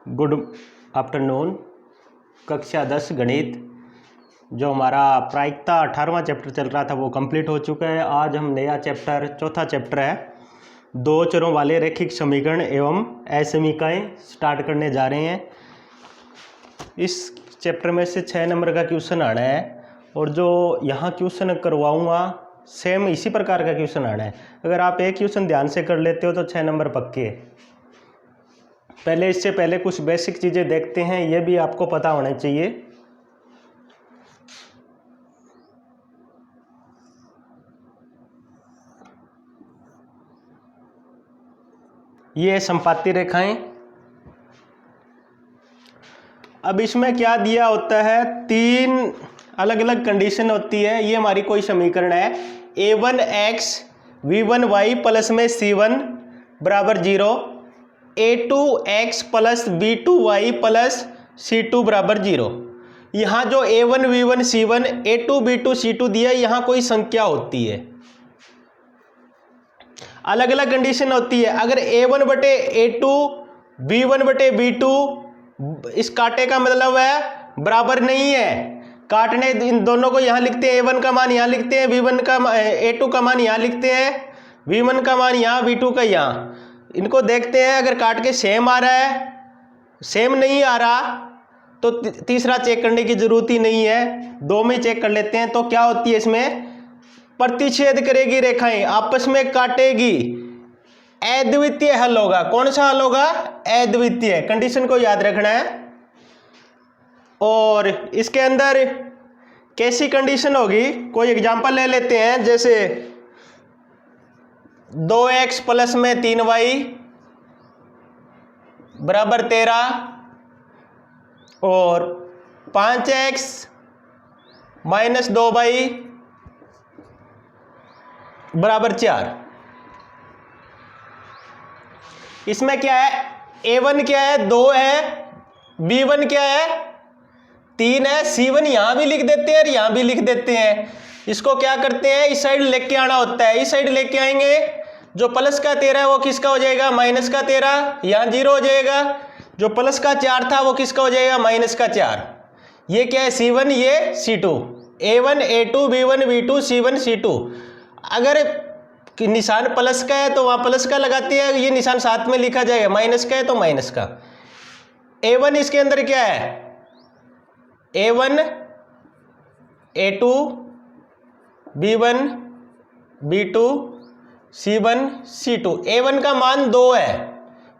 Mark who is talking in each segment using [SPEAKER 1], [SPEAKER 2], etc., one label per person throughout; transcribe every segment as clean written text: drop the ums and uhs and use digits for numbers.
[SPEAKER 1] Good afternoon. कक्षा 10 गणित जो हमारा प्रायिकता 18वां चैप्टर चल रहा था वो कंप्लीट हो चुका है। आज हम नया चैप्टर चौथा चैप्टर है दो चरों वाले रैखिक समीकरण एवं असमीकाएँ स्टार्ट करने जा रहे हैं। इस चैप्टर में से 6 नंबर का क्वेश्चन आना है और जो यहाँ क्वेश्चन करवाऊँगा सेम इसी प्रकार का क्वेश्चन आना है। अगर आप एक क्वेश्चन ध्यान से कर लेते हो तो 6 नंबर पक्के। इससे पहले कुछ बेसिक चीज़ें देखते हैं, ये भी आपको पता होना चाहिए। ये संपाती रेखाएं। अब इसमें क्या दिया होता है, 3 अलग अलग कंडीशन होती है। ये हमारी कोई समीकरण है a1x v1y प्लस में c1 बराबर 0, a2x plus b2y plus c2 बराबर 0। यहाँ जो a1 v1 c1 a2 b2 c2 दिया, यहाँ कोई संख्या होती है, अलग अलग कंडीशन होती है। अगर a1 बटे a2 b1 बटे b2, इस कांटे का मतलब है बराबर नहीं है, काटने इन दोनों को यहाँ लिखते हैं, a1 का मान यहाँ लिखते हैं, b1 का a2 का मान यहाँ लिखते हैं, v1 का मान यहाँ, v2 का यहाँ। इनको देखते हैं, अगर काट के सेम आ रहा है, सेम नहीं आ रहा तो तीसरा चेक करने की जरूरत ही नहीं है, दो में चेक कर लेते हैं। तो क्या होती है, इसमें प्रतिच्छेद करेगी रेखाएं, आपस में काटेगी, अद्वितीय हल होगा। कौन सा हल होगा? अद्वितीय। कंडीशन को याद रखना है। और इसके अंदर कैसी कंडीशन होगी, कोई एग्जांपल ले लेते हैं। जैसे 2x प्लस में 3y बराबर 13 और 5x माइनस 2y बराबर 4। इसमें क्या है, a1 क्या है, 2 है, b1 क्या है, 3 है, c1 यहां भी लिख देते हैं और यहां भी लिख देते हैं। इसको क्या करते हैं, इस साइड लेके आना होता है, इस साइड लेके आएंगे, जो प्लस का 13 है वो किसका हो जाएगा, माइनस का 13, यहां 0 हो जाएगा। जो प्लस का 4 था वो किसका हो जाएगा, माइनस का 4। ये क्या है, c1, ये c2, a1 a2 b1 b2 c1 c2। अगर निशान प्लस का है तो वहां प्लस का लगाते हैं, ये निशान साथ में लिखा जाएगा, माइनस का है तो माइनस का। a1 इसके अंदर क्या है, a1 a2 b1 b2 c1 c2। a1 का मान 2 है,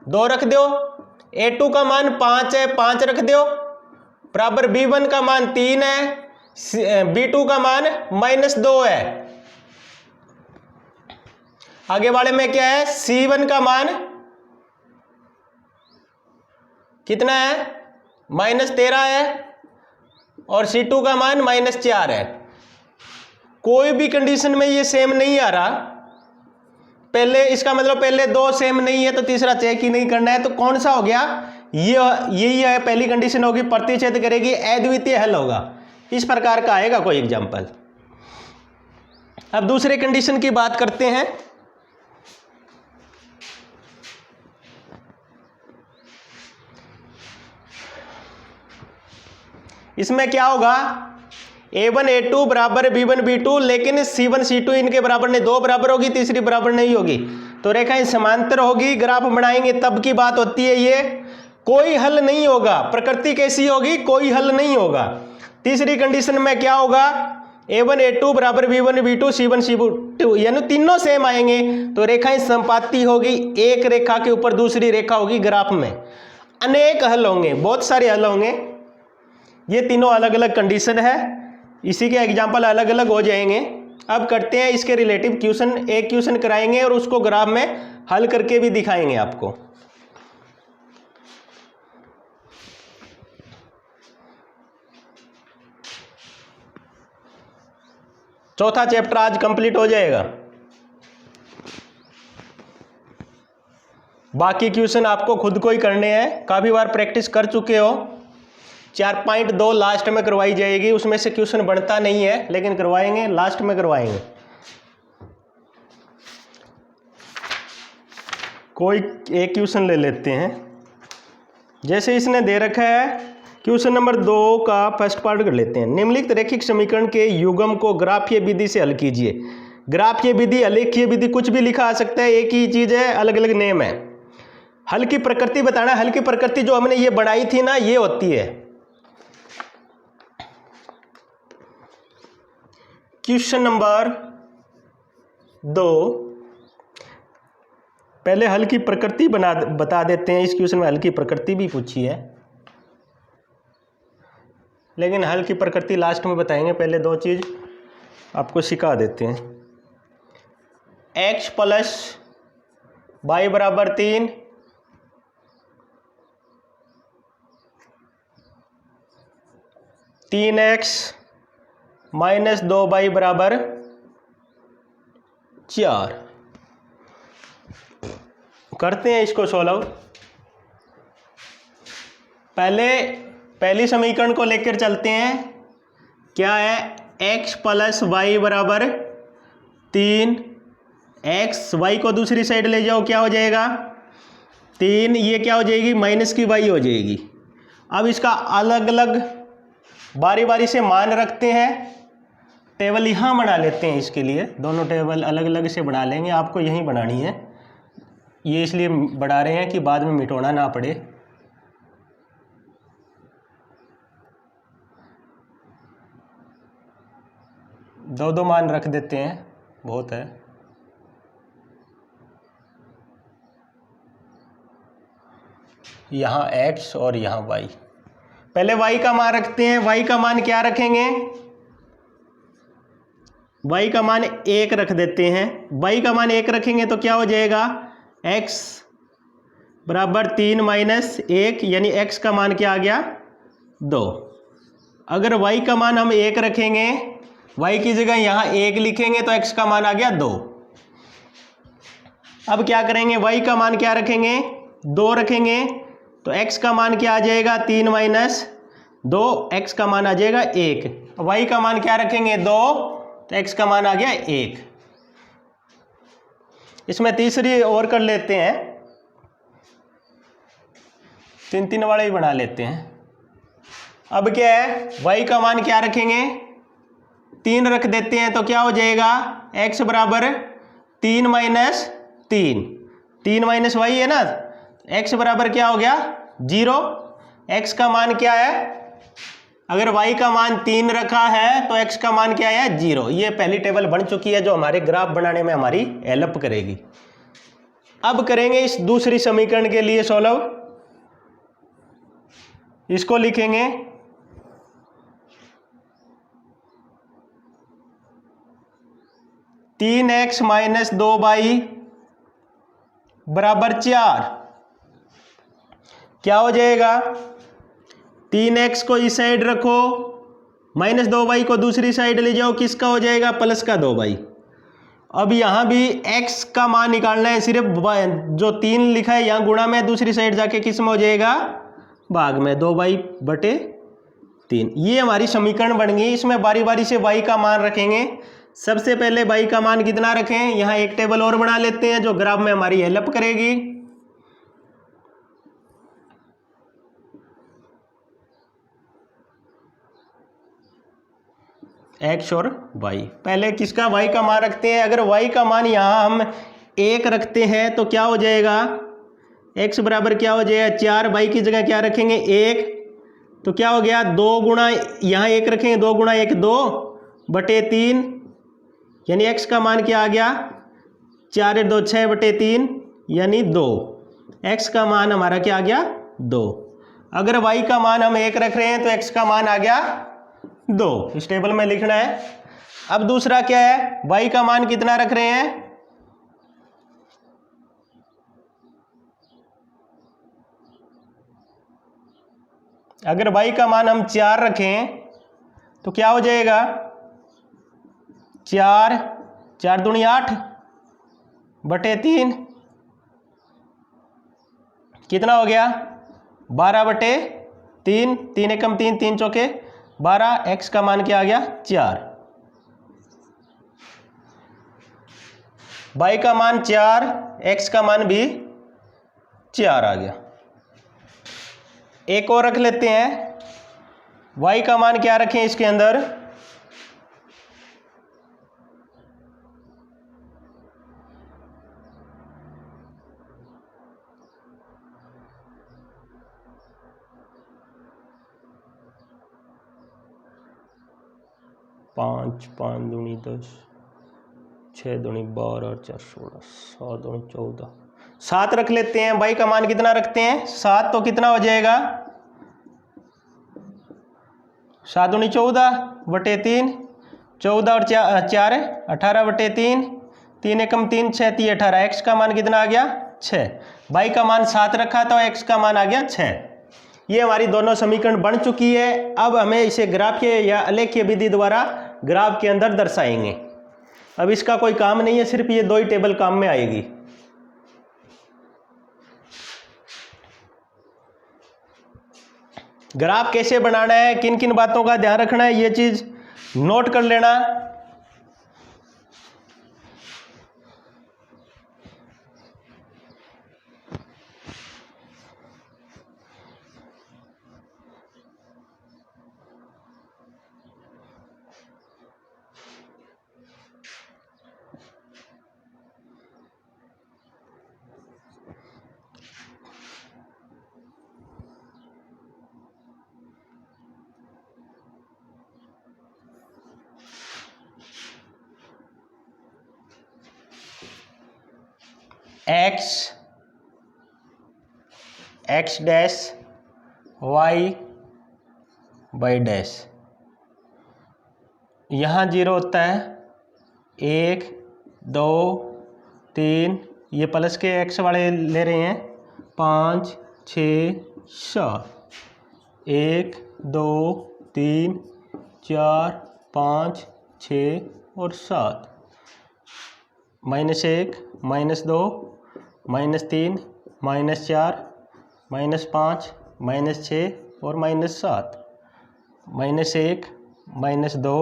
[SPEAKER 1] 2 रख दो, a2 का मान 5 है, 5 रख दो, बराबर b1 का मान 3 है, b2 का मान -2 है। आगे वाले में क्या है, c1 का मान कितना है, -13 है और c2 का मान -4 है। कोई भी कंडीशन में ये सेम नहीं आ रहा, पहले इसका मतलब पहले 2 सेम नहीं है तो तीसरा चेक ही नहीं करना है। तो कौन सा हो गया, यही है पहली कंडीशन होगी, प्रतिच्छेद करेगी, अद्वितीय हल होगा। इस प्रकार का आएगा कोई एग्जांपल। अब दूसरे कंडीशन की बात करते हैं। इसमें क्या होगा, a1 a2 बराबर b1 b2, लेकिन c1 c2 इनके बराबर नहीं, 2 बराबर होगी, तीसरी बराबर नहीं होगी, तो रेखाएं समांतर होगी। ग्राफ बनाएंगे तब की बात होती है ये, कोई हल नहीं होगा। प्रकृति कैसी होगी, कोई हल नहीं होगा। तीसरी कंडीशन में क्या होगा, a1 a2 बराबर b1 b2 c1 c2, यानी तीनों सेम आएंगे तो रेखाएं संपाती होगी। एक रेखा के ऊपर दूसरी रेखा होगी, ग्राफ में अनेक हल होंगे, बहुत सारे हल होंगे। ये तीनों अलग अलग कंडीशन है, इसी के एग्जाम्पल अलग अलग हो जाएंगे। अब करते हैं इसके रिलेटिव क्वेश्चन, एक क्वेश्चन कराएंगे और उसको ग्राफ में हल करके भी दिखाएंगे आपको। चौथा चैप्टर आज कंप्लीट हो जाएगा। बाकी क्वेश्चन आपको खुद को ही करने हैं, काफी बार प्रैक्टिस कर चुके हो। 4.2 लास्ट में करवाई जाएगी, उसमें से क्वेश्चन बनता नहीं है लेकिन करवाएंगे, लास्ट में करवाएंगे। कोई एक क्वेश्चन ले लेते हैं। जैसे इसने दे रखा है क्वेश्चन नंबर 2 का फर्स्ट पार्ट कर लेते हैं। निम्नलिखित रैखिक समीकरण के युग्म को ग्राफीय विधि से हल कीजिए। ग्राफीय विधि, आलेखीय विधि, कुछ भी लिखा आ सकता है, एक ही चीज है, अलग अलग नेम है। हल की प्रकृति बताना। हल की प्रकृति जो हमने ये बनाई थी ना, ये होती है क्वेश्चन नंबर 2। पहले हल की प्रकृति बता देते हैं। इस क्वेश्चन में हल की प्रकृति भी पूछी है, लेकिन हल की प्रकृति लास्ट में बताएंगे। पहले 2 चीज आपको सिखा देते हैं। x प्लस वाई बराबर 3, तीन एक्स माइनस 2y बराबर 4। करते हैं इसको सॉल्व। पहली समीकरण को लेकर चलते हैं। क्या है? x प्लस वाई बराबर 3, एक्स वाई को दूसरी साइड ले जाओ, क्या हो जाएगा 3, ये क्या हो जाएगी माइनस की वाई हो जाएगी। अब इसका अलग अलग बारी बारी से मान रखते हैं। टेबल यहाँ बना लेते हैं। इसके लिए दोनों टेबल अलग अलग से बना लेंगे, आपको यहीं बनानी है। ये इसलिए बढ़ा रहे हैं कि बाद में मिटाना ना पड़े। दो मान रख देते हैं, बहुत है। यहाँ x और यहाँ y। पहले y का मान रखते हैं। y का मान क्या रखेंगे? y का मान 1 रख देते हैं। y का मान 1 रखेंगे तो क्या हो जाएगा x बराबर 3 माइनस 1, यानी x का मान क्या आ गया 2। अगर y का मान हम 1 रखेंगे, y की जगह यहाँ 1 लिखेंगे तो x का मान आ गया 2। अब क्या करेंगे? y का मान क्या रखेंगे? 2 रखेंगे तो x का मान क्या आ जाएगा 3 माइनस 2, x का मान आ जाएगा 1। y का मान क्या रखेंगे 2, तो x का मान आ गया 1। इसमें तीसरी और कर लेते हैं, 3 वाले ही बना लेते हैं। अब क्या है? y का मान क्या रखेंगे? 3 रख देते हैं तो क्या हो जाएगा x बराबर 3 माइनस 3 माइनस वाई है ना, x बराबर क्या हो गया 0। x का मान क्या है? अगर y का मान 3 रखा है तो x का मान क्या है 0। ये पहली टेबल बन चुकी है जो हमारे ग्राफ बनाने में हमारी हेल्प करेगी। अब करेंगे इस दूसरी समीकरण के लिए सॉल्व। इसको लिखेंगे 3x माइनस 2y बराबर 4। क्या हो जाएगा? 3x को इस साइड रखो, माइनस 2y को दूसरी साइड ले जाओ, किसका हो जाएगा प्लस का 2y। अब यहाँ भी x का मान निकालना है। सिर्फ जो 3 लिखा है यहाँ गुणा में, दूसरी साइड जाके किस में हो जाएगा भाग में, 2y बटे 3। ये हमारी समीकरण बन गई। इसमें बारी बारी से y का मान रखेंगे। सबसे पहले y का मान कितना रखें? यहाँ एक टेबल और बना लेते हैं जो ग्राफ में हमारी हेल्प करेगी। x और y। पहले किसका y का मान रखते हैं। अगर y का मान यहाँ हम 1 रखते हैं तो क्या हो जाएगा x बराबर क्या हो जाएगा 4। y की जगह क्या रखेंगे 1, तो क्या हो गया 2 गुणा, यहाँ 1 रखेंगे 2 गुणा 1 2 बटे 3, यानी x का मान क्या आ गया 4 2 6 बटे 3 यानी 2। x का मान हमारा क्या आ गया 2। अगर y का मान हम 1 रख रहे हैं तो x का मान आ गया 2। इस टेबल में लिखना है। अब दूसरा क्या है? y का मान कितना रख रहे हैं? अगर y का मान हम 4 रखें तो क्या हो जाएगा 4 दूनी 8 बटे 3, कितना हो गया 12 बटे 3, 3 एकम 3, 3 चौके 12। x का मान क्या आ गया 4। y का मान 4, x का मान भी 4 आ गया। एक और रख लेते हैं, y का मान क्या रखें इसके अंदर, पाँच, 5 दूनी 10, 6 दूनी 12 और 4 16, 7 दूनी 14, 7 रख लेते हैं। y का मान कितना रखते हैं 7, तो कितना हो जाएगा 7 दूनी 14 बटे 3, 14 और 4 18/3, 3 एकम 3, 6 3 18, x का मान कितना आ गया 6, y का मान 7 रखा तो x का मान आ गया 6। ये हमारी दोनों समीकरण बन चुकी है। अब हमें इसे ग्राफीय या आलेखीय विधि द्वारा ग्राफ के अंदर दर्शाएंगे। अब इसका कोई काम नहीं है, सिर्फ ये 2 ही टेबल काम में आएगी। ग्राफ कैसे बनाना है, किन किन बातों का ध्यान रखना है, ये चीज नोट कर लेना। x dash y by dash, यहाँ 0 होता है, 1 2 3, ये प्लस के x वाले ले रहे हैं, 5 6 7, 1 2 3 4 5 6 और 7, -1 -2 -3 -4 -5 -6 और -7, -1 -2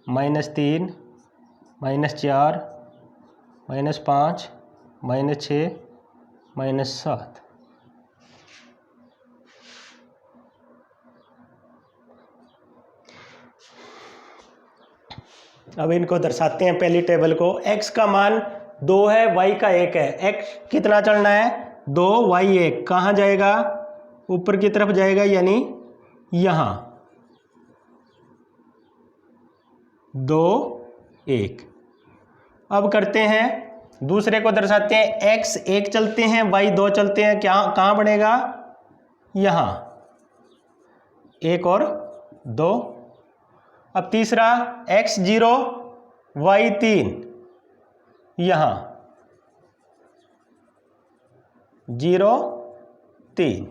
[SPEAKER 1] -3 -4 -5 -6 -7। अब इनको दर्शाते हैं पहली टेबल को। x का मान 2 है, y का 1 है। x कितना चलना है 2, y 1, कहाँ जाएगा ऊपर की तरफ जाएगा, यानी यहाँ 2 1। अब करते हैं दूसरे को दर्शाते हैं, x 1 चलते हैं, y 2 चलते हैं, क्या कहाँ बनेगा यहाँ 1 और 2। अब तीसरा x 0 y 3, यहाँ 0 3,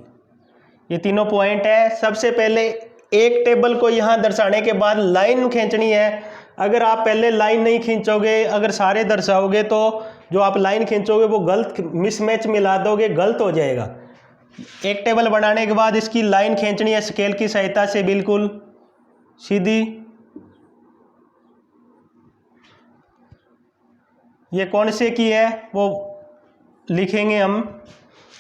[SPEAKER 1] ये तीनों पॉइंट है। सबसे पहले एक टेबल को यहाँ दर्शाने के बाद लाइन खींचनी है। अगर आप पहले लाइन नहीं खींचोगे, अगर सारे दर्शाओगे तो जो आप लाइन खींचोगे वो गलत मिसमैच मिला दोगे, गलत हो जाएगा। एक टेबल बनाने के बाद इसकी लाइन खींचनी है स्केल की सहायता से, बिल्कुल सीधी। ये कौन से की है वो लिखेंगे हम,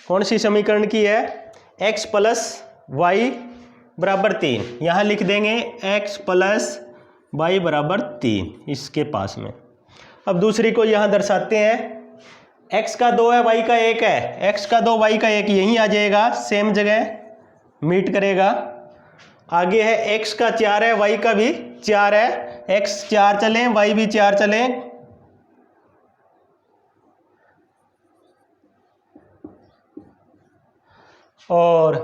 [SPEAKER 1] कौन सी समीकरण की है, x प्लस वाई बराबर 3, यहाँ लिख देंगे x प्लस वाई बराबर 3 इसके पास में। अब दूसरी को यहाँ दर्शाते हैं, x का 2 है, y का 1 है, x का 2 y का 1 यहीं आ जाएगा, सेम जगह मीट करेगा। आगे है x का 4 है, y का भी 4 है, x 4 चलें y भी 4 चलें, और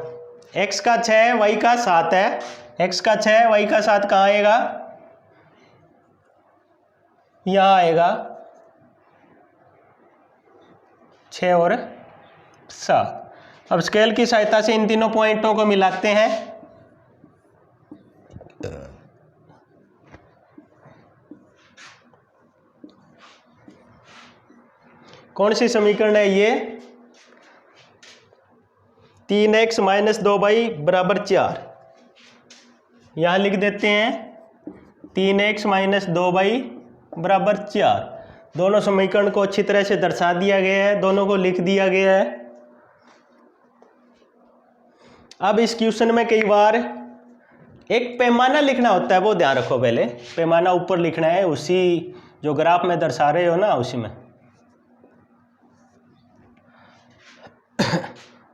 [SPEAKER 1] x का 6 है, y का 7 है, x का 6 है, y का 7 कहाँ आएगा, यहाँ आएगा 6 और 7। अब स्केल की सहायता से इन तीनों पॉइंटों को मिलाते हैं। कौन सी समीकरण है ये, 3x - 2y बराबर 4, यहाँ लिख देते हैं 3x - 2y बराबर 4। दोनों समीकरण को अच्छी तरह से दर्शा दिया गया है, दोनों को लिख दिया गया है। अब इस क्वेश्चन में कई बार एक पैमाना लिखना होता है, वो ध्यान रखो। पहले पैमाना ऊपर लिखना है, उसी जो ग्राफ में दर्शा रहे हो ना उसी में।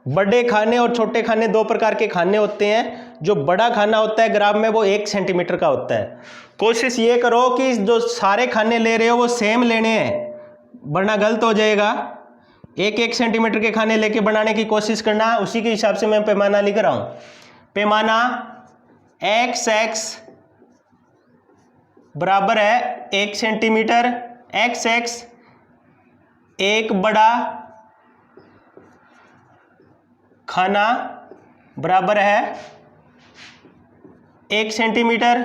[SPEAKER 1] बड़े खाने और छोटे खाने दो प्रकार के खाने होते हैं। जो बड़ा खाना होता है ग्राफ में वो 1 सेंटीमीटर का होता है। कोशिश ये करो कि जो सारे खाने ले रहे हो वो सेम लेने हैं, वरना गलत हो जाएगा। 1 सेंटीमीटर के खाने लेके बनाने की कोशिश करना, उसी के हिसाब से मैं पैमाना लिख रहा हूं। पैमाना XX बराबर है 1 सेंटीमीटर। XX एक बड़ा खाना बराबर है 1 सेंटीमीटर।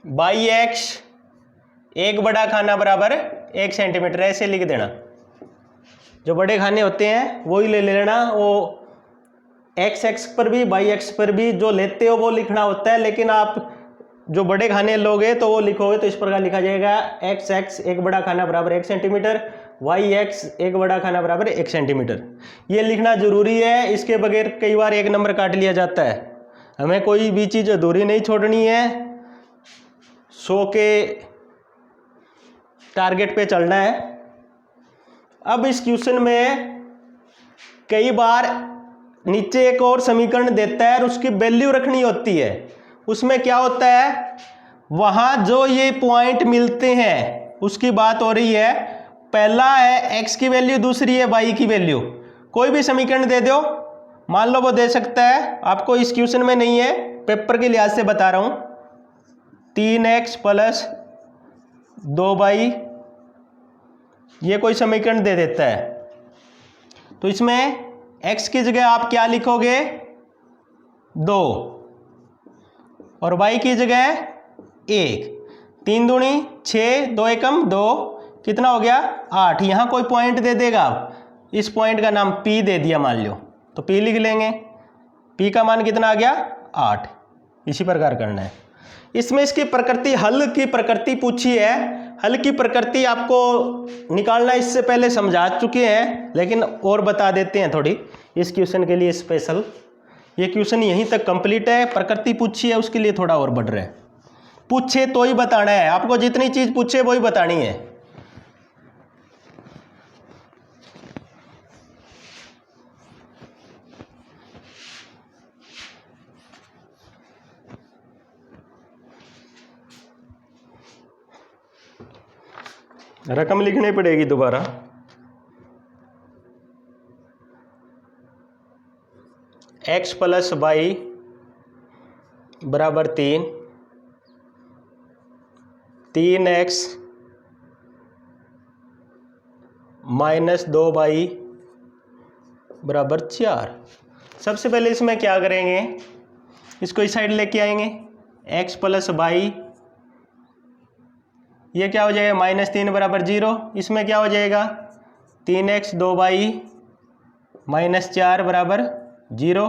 [SPEAKER 1] बाई एक्स एक बड़ा खाना बराबर 1 सेंटीमीटर, ऐसे लिख देना। जो बड़े खाने होते हैं वो ही ले लेना, वो एक्स पर भी बाई एक्स पर भी जो लेते हो वो लिखना होता है। लेकिन आप जो बड़े खाने लोगे तो वो लिखोगे तो इस प्रकार लिखा जाएगा एक्स एक बड़ा खाना बराबर 1 सेंटीमीटर, वाई एक्स एक बड़ा खाना बराबर 1 सेंटीमीटर। ये लिखना जरूरी है, इसके बगैर कई बार 1 नंबर काट लिया जाता है। हमें कोई भी चीज़ अधूरी नहीं छोड़नी है, 100 के टारगेट पे चलना है। अब इस क्वेश्चन में कई बार नीचे एक और समीकरण देता है और उसकी वैल्यू रखनी होती है। उसमें क्या होता है, वहां जो ये पॉइंट मिलते हैं उसकी बात हो रही है। पहला है x की वैल्यू, दूसरी है y की वैल्यू। कोई भी समीकरण दे दो, मान लो वो दे सकता है, आपको इस क्वेश्चन में नहीं है, पेपर के लिहाज से बता रहा हूं। 3x + 2y, ये कोई समीकरण दे देता है। तो इसमें x की जगह आप क्या लिखोगे, 2, और y की जगह 1। 3 दूनी 6, 2 एकम 2, कितना हो गया 8। यहां कोई पॉइंट दे देगा, इस पॉइंट का नाम P दे दिया मान लो, तो P लिख लेंगे। P का मान कितना आ गया 8। इसी प्रकार करना है। इसमें इसकी प्रकृति, हल की प्रकृति पूछी है। हल की प्रकृति आपको निकालना इससे पहले समझा चुके हैं, लेकिन और बता देते हैं थोड़ी इस क्वेश्चन के लिए स्पेशल। ये क्वेश्चन यहीं तक कंप्लीट है, प्रकृति पूछी है उसके लिए थोड़ा और बढ़ रहा है। पूछे तो ही बताना है आपको, जितनी चीज पूछे वो ही बतानी है। रकम लिखनी पड़ेगी दोबारा। x + y बराबर 3, 3x - 2y बराबर 4। सबसे पहले इसमें क्या करेंगे, इसको इस साइड लेके आएंगे। x + y, ये क्या हो जाएगा -3 बराबर 0। इसमें क्या हो जाएगा 3x 2y - 4 बराबर 0।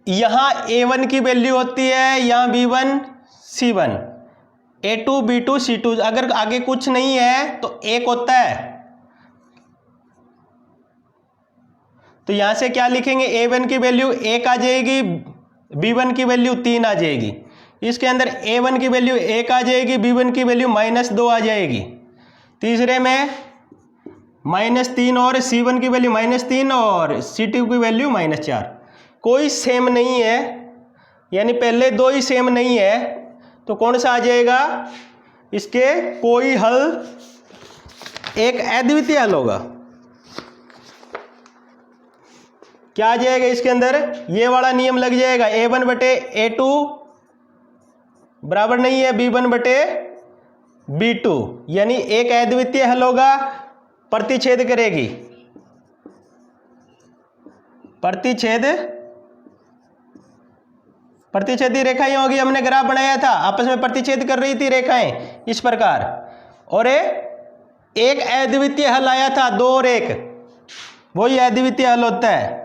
[SPEAKER 1] यहां a1 की वैल्यू होती है, यहां b1 c1, a2 b2 c2। अगर आगे कुछ नहीं है तो 1 होता है, तो यहां से क्या लिखेंगे, a1 की वैल्यू 1 आ जाएगी, b1 की वैल्यू 3 आ जाएगी। इसके अंदर a1 की वैल्यू 1 आ जाएगी, b1 की वैल्यू -2 आ जाएगी। तीसरे में -3 और c1 की वैल्यू -3 और c2 की वैल्यू -4। कोई सेम नहीं है, यानी पहले दो ही सेम नहीं है, तो कौन सा आ जाएगा, इसके कोई हल, एक अद्वितीय हल होगा। क्या आ जाएगा इसके अंदर, ये वाला नियम लग जाएगा, a1 बटे a2 बराबर नहीं है b1 बटे b2, यानी एक अद्वितीय हल होगा, प्रतिच्छेद करेगी। प्रतिच्छेदी रेखाएं होगी, हमने ग्राफ बनाया था, आपस में प्रतिच्छेद कर रही थी रेखाएं इस प्रकार, और एक अद्वितीय हल आया था, 2 और 1, वही अद्वितीय हल होता है।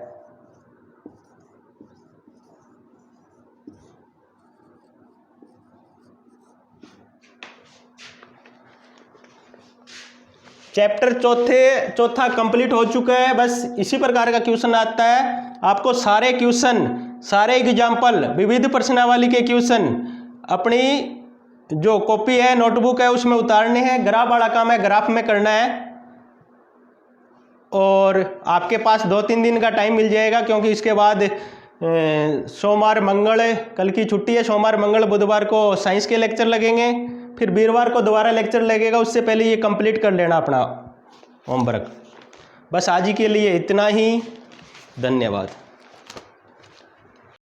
[SPEAKER 1] चैप्टर चौथा कंप्लीट हो चुका है। बस इसी प्रकार का क्वेश्चन आता है। आपको सारे क्वेश्चन, सारे एग्जाम्पल, विविध प्रश्नावली के क्वेश्चन अपनी जो कॉपी है, नोटबुक है, उसमें उतारने हैं। ग्राफ वाला काम है, ग्राफ में करना है। और आपके पास 2-3 दिन का टाइम मिल जाएगा, क्योंकि इसके बाद सोमवार मंगल, कल की छुट्टी है। सोमवार मंगल बुधवार को साइंस के लेक्चर लगेंगे, फिर वीरवार को दोबारा लेक्चर लगेगा। उससे पहले ये कंप्लीट कर लेना अपना होमवर्क। बस आज ही के लिए इतना ही। धन्यवाद।